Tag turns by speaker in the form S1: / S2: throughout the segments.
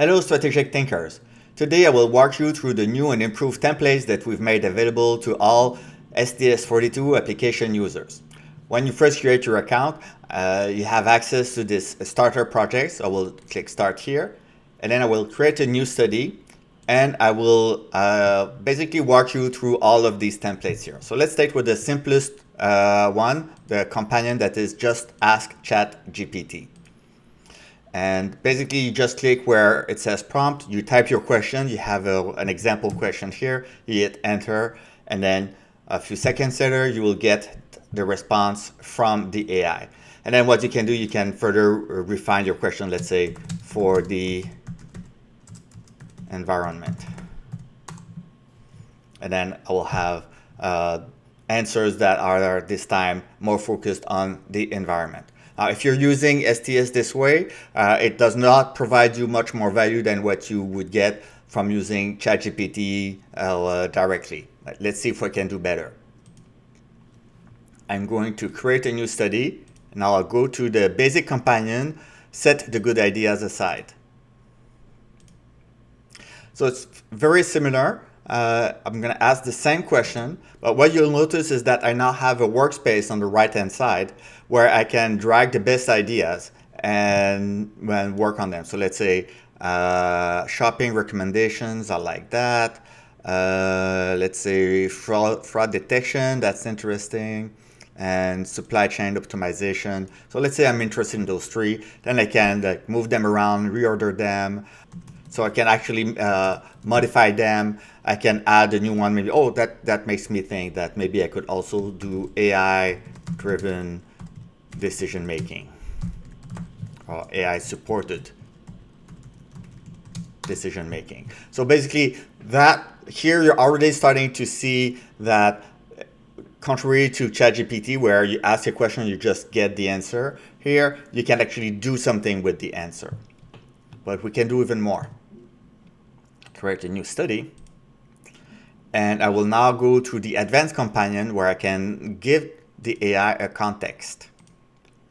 S1: Hello strategic thinkers. Today I will walk you through the new and improved templates that we've made available to all STS 42 application users. When you first create your account, you have access to this starter project. So I will click start here, and then I will create a new study, and I will basically walk you through all of these templates here. So let's start with the simplest one, the companion that is just Ask ChatGPT. And basically you just click where it says prompt, you type your question, you have an example question here, you hit enter, and then a few seconds later you will get the response from the AI. And then what you can do, you can further refine your question, let's say for the environment. And then I will have answers that are this time more focused on the environment. If you're using STS this way, it does not provide you much more value than what you would get from using ChatGPT directly. Let's see if we can do better. I'm going to create a new study, and I'll go to the basic companion, set the good ideas aside. So it's very similar. I'm going to ask the same question, but what you'll notice is that I now have a workspace on the right hand side where I can drag the best ideas and work on them. So let's say shopping recommendations, I like that. Let's say fraud detection, that's interesting. And supply chain optimization. So let's say I'm interested in those three, then I can move them around, reorder them. So I can actually modify them. I can add a new one. Maybe, oh, that makes me think that maybe I could also do AI-driven decision making or AI-supported decision making. So basically, that here you're already starting to see that, contrary to ChatGPT, where you ask a question, you just get the answer. Here, you can actually do something with the answer. But we can do even more. Create a new study, and I will now go to the advanced companion where I can give the AI a context.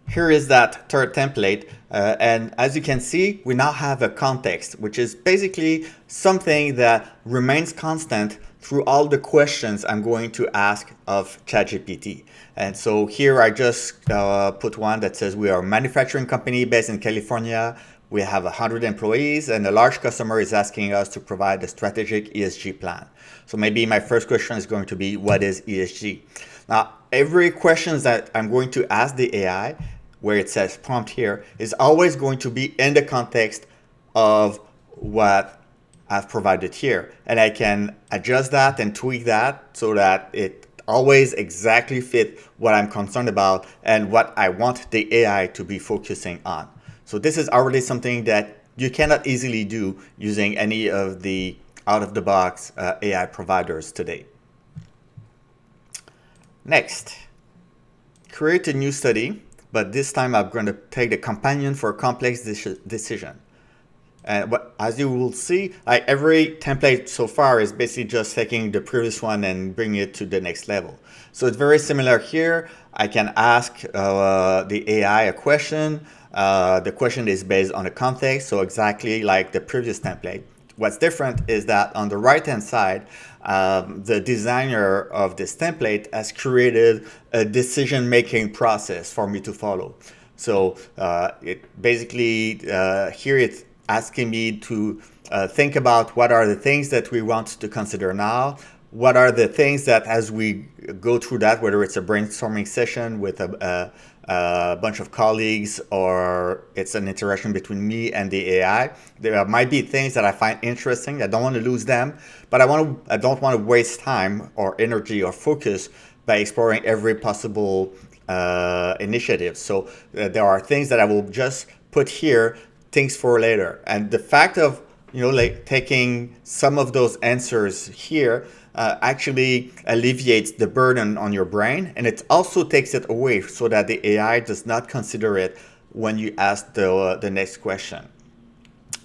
S1: Here is that third template, and as you can see, we now have a context, which is basically something that remains constant through all the questions I'm going to ask of ChatGPT. And so here I just put one that says we are a manufacturing company based in California. We have 100 employees, and a large customer is asking us to provide a strategic ESG plan. So maybe my first question is going to be, what is ESG? Now, every question that I'm going to ask the AI, where it says prompt here, is always going to be in the context of what I've provided here. And I can adjust that and tweak that so that it always exactly fit what I'm concerned about and what I want the AI to be focusing on. So this is already something that you cannot easily do using any of the out-of-the-box AI providers today. Next, create a new study, but this time I'm going to take the companion for a complex decision. And as you will see, every template so far is basically just taking the previous one and bringing it to the next level. So it's very similar here. I can ask the AI a question. The question is based on a context, so exactly like the previous template. What's different is that on the right-hand side, the designer of this template has created a decision-making process for me to follow. So it basically, here it's asking me to think about what are the things that we want to consider now, what are the things that as we go through that, whether it's a brainstorming session with a bunch of colleagues or it's an interaction between me and the AI, there might be things that I find interesting. I don't want to lose them, but I don't want to waste time or energy or focus by exploring every possible initiative. So there are things that I will just put here, things for later. And the fact of taking some of those answers here actually alleviates the burden on your brain, and it also takes it away so that the AI does not consider it when you ask the next question.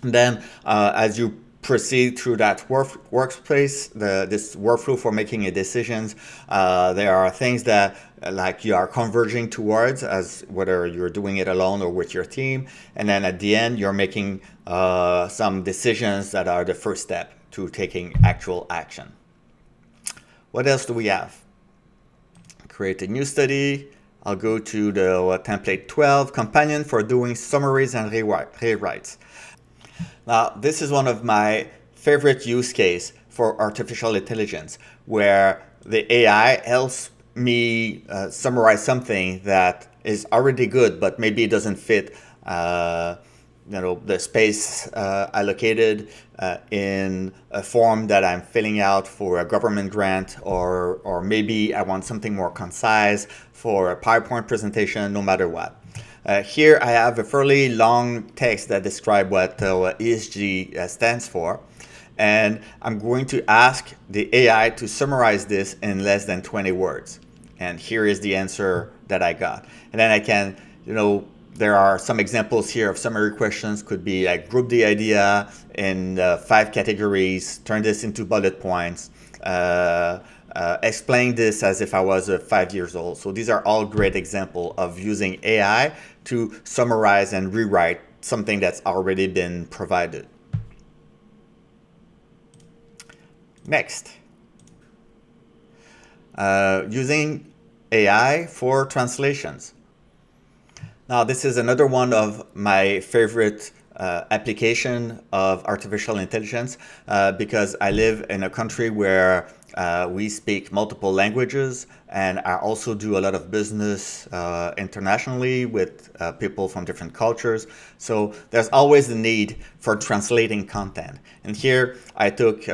S1: And then as you proceed through that workspace, this workflow for making decisions. There are things that like you are converging towards, as whether you're doing it alone or with your team, and then at the end you're making some decisions that are the first step to taking actual action. What else do we have? Create a new study. I'll go to the template 12, companion for doing summaries and rewrites. Now, this is one of my favorite use case for artificial intelligence, where the AI helps me summarize something that is already good, but maybe it doesn't fit the space allocated in a form that I'm filling out for a government grant, or maybe I want something more concise for a PowerPoint presentation, no matter what. Here I have a fairly long text that describes what ESG stands for, and I'm going to ask the AI to summarize this in less than 20 words. And here is the answer that I got. And then I can, there are some examples here of summary questions. Could be like group the idea in 5 categories, turn this into bullet points, explain this as if I was 5 years old. So these are all great examples of using AI to summarize and rewrite something that's already been provided. Next, using AI for translations. Now, this is another one of my favorite application of artificial intelligence because I live in a country where we speak multiple languages, and I also do a lot of business internationally with people from different cultures. So there's always the need for translating content. And here I took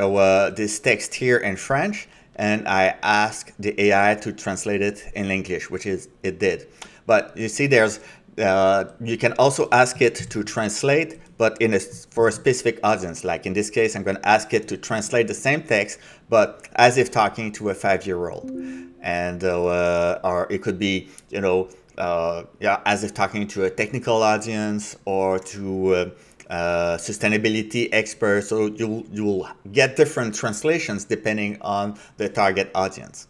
S1: this text here in French, and I asked the AI to translate it in English, which is it did. But you see, you can also ask it to translate, but for a specific audience. Like in this case, I'm going to ask it to translate the same text, but as if talking to a 5-year-old. And or it could be, as if talking to a technical audience or to sustainability experts. So you'll get different translations depending on the target audience.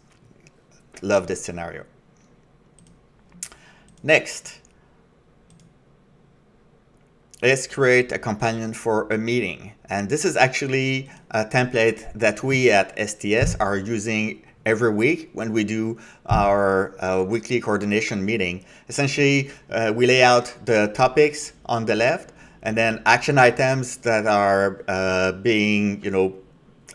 S1: Love this scenario. Next, let's create a companion for a meeting. And this is actually a template that we at STS are using every week when we do our weekly coordination meeting. Essentially, we lay out the topics on the left, and then action items that are being,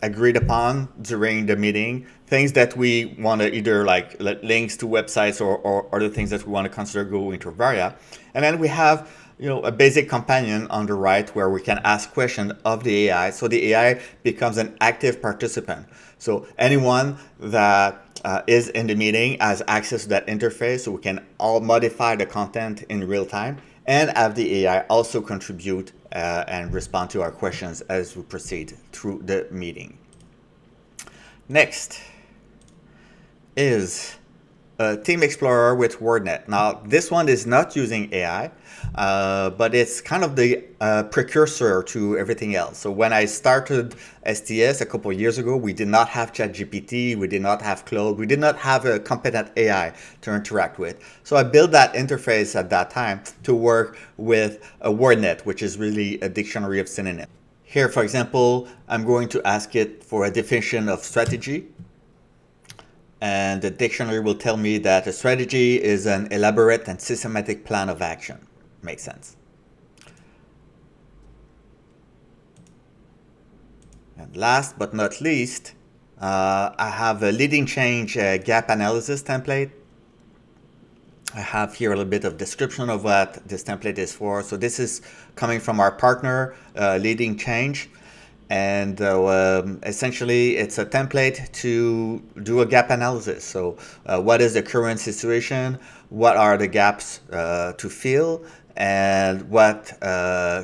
S1: agreed upon during the meeting, things that we want to either like links to websites or other things that we want to consider going to Varia. And then we have a basic companion on the right where we can ask questions of the AI. So the AI becomes an active participant. So anyone that is in the meeting has access to that interface, so we can all modify the content in real time and have the AI also contribute and respond to our questions as we proceed through the meeting. Next is a Team Explorer with WordNet. Now, this one is not using AI, but it's kind of the precursor to everything else. So when I started STS a couple of years ago, we did not have ChatGPT, we did not have Claude, we did not have a competent AI to interact with. So I built that interface at that time to work with a WordNet, which is really a dictionary of synonyms. Here, for example, I'm going to ask it for a definition of strategy. And the dictionary will tell me that a strategy is an elaborate and systematic plan of action. Makes sense. And last but not least, I have a leading change gap analysis template. I have here a little bit of description of what this template is for. So this is coming from our partner, Leading Change. And essentially, it's a template to do a gap analysis. So what is the current situation? What are the gaps to fill? And what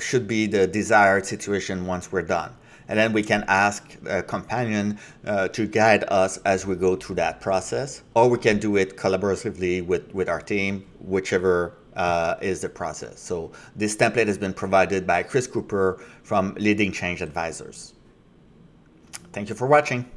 S1: should be the desired situation once we're done? And then we can ask a companion to guide us as we go through that process. Or we can do it collaboratively with our team, whichever is the process. So this template has been provided by Chris Cooper from Leading Change Advisors. Thank you for watching.